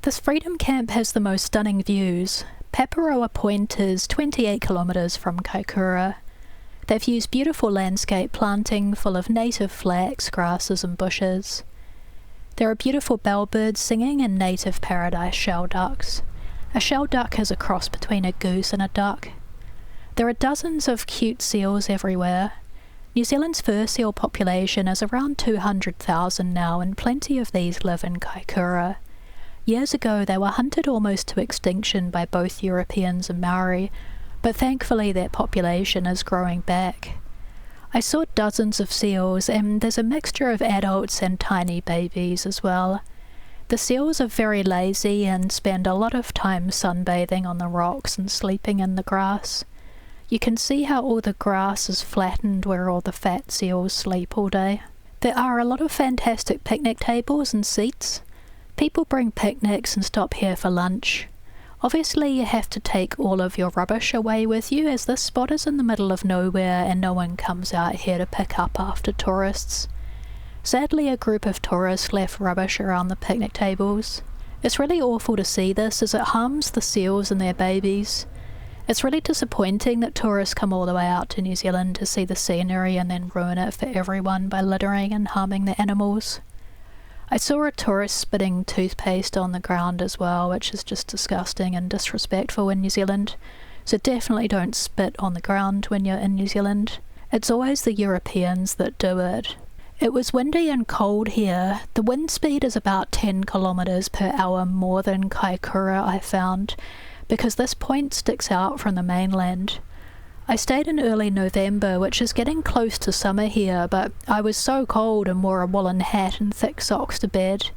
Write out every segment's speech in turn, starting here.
This freedom camp has the most stunning views. Paparoa Point is 28 kilometres from Kaikoura. They've used beautiful landscape planting full of native flax, grasses and bushes. There are beautiful bellbirds singing and native paradise shelducks. A shelduck is a cross between a goose and a duck. There are dozens of cute seals everywhere. New Zealand's fur seal population is around 200,000 now, and plenty of these live in Kaikoura. Years ago they were hunted almost to extinction by both Europeans and Maori, but thankfully their population is growing back. I saw dozens of seals, and there's a mixture of adults and tiny babies as well. The seals are very lazy and spend a lot of time sunbathing on the rocks and sleeping in the grass. You can see how all the grass is flattened where all the fat seals sleep all day. There are a lot of fantastic picnic tables and seats. People bring picnics and stop here for lunch. Obviously you have to take all of your rubbish away with you, as this spot is in the middle of nowhere and no one comes out here to pick up after tourists. Sadly, a group of tourists left rubbish around the picnic tables. It's really awful to see this, as it harms the seals and their babies. It's really disappointing that tourists come all the way out to New Zealand to see the scenery and then ruin it for everyone by littering and harming the animals. I saw a tourist spitting toothpaste on the ground as well, which is just disgusting and disrespectful in New Zealand. So definitely don't spit on the ground when you're in New Zealand. It's always the Europeans that do it. It was windy and cold here. The wind speed is about 10 kilometres per hour more than Kaikoura, I found, because this point sticks out from the mainland. I stayed in early November, which is getting close to summer here, but I was so cold and wore a woolen hat and thick socks to bed.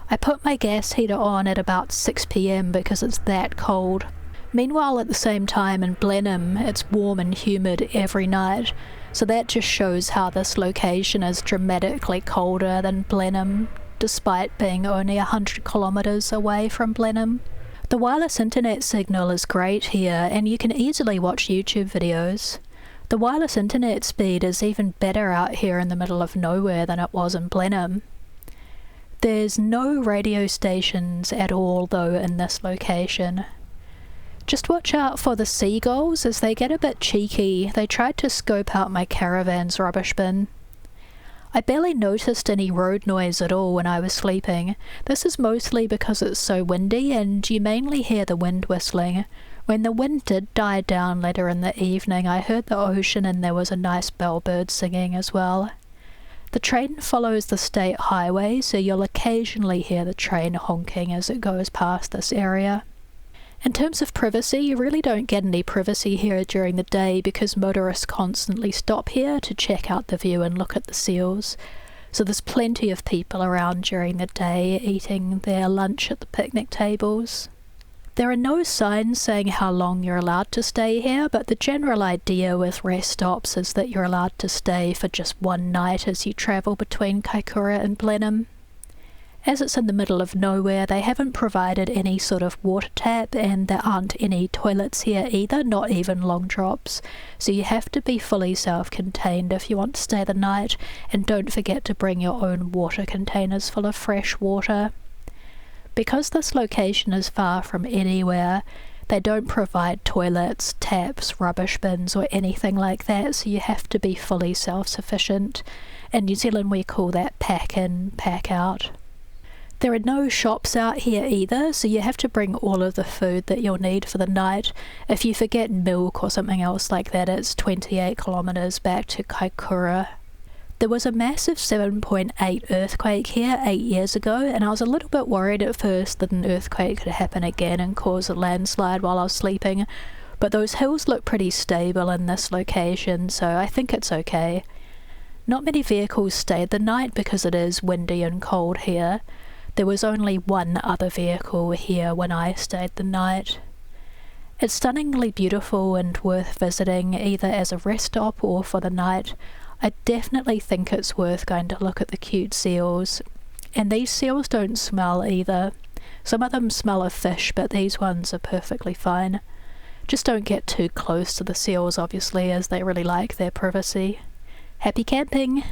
I put my gas heater on at about 6 p.m. because it's that cold. Meanwhile, at the same time in Blenheim, it's warm and humid every night, so that just shows how this location is dramatically colder than Blenheim, despite being only 100 kilometres away from Blenheim. The wireless internet signal is great here, and you can easily watch YouTube videos. The wireless internet speed is even better out here in the middle of nowhere than it was in Blenheim. There's no radio stations at all though in this location. Just watch out for the seagulls, as they get a bit cheeky. They tried to scope out my caravan's rubbish bin. I barely noticed any road noise at all when I was sleeping. This is mostly because it's so windy and you mainly hear the wind whistling. When the wind did die down later in the evening, I heard the ocean and there was a nice bellbird singing as well. The train follows the state highway, so you'll occasionally hear the train honking as it goes past this area. In terms of privacy, you really don't get any privacy here during the day because motorists constantly stop here to check out the view and look at the seals. So there's plenty of people around during the day eating their lunch at the picnic tables. There are no signs saying how long you're allowed to stay here, but the general idea with rest stops is that you're allowed to stay for just one night as you travel between Kaikoura and Blenheim. As it's in the middle of nowhere, they haven't provided any sort of water tap, and there aren't any toilets here either, not even long drops. So you have to be fully self-contained if you want to stay the night, and don't forget to bring your own water containers full of fresh water. Because this location is far from anywhere, they don't provide toilets, taps, rubbish bins or anything like that, so you have to be fully self-sufficient. In New Zealand we call that pack in, pack out. There are no shops out here either, so you have to bring all of the food that you'll need for the night. If you forget milk or something else like that, it's 28 kilometres back to Kaikoura. There was a massive 7.8 earthquake here 8 years ago, and I was a little bit worried at first that an earthquake could happen again and cause a landslide while I was sleeping, but those hills look pretty stable in this location, so I think it's okay. Not many vehicles stayed the night because it is windy and cold here. There was only one other vehicle here when I stayed the night. It's stunningly beautiful and worth visiting either as a rest stop or for the night. I definitely think it's worth going to look at the cute seals. And these seals don't smell either. Some of them smell of fish, but these ones are perfectly fine. Just don't get too close to the seals obviously, as they really like their privacy. Happy camping!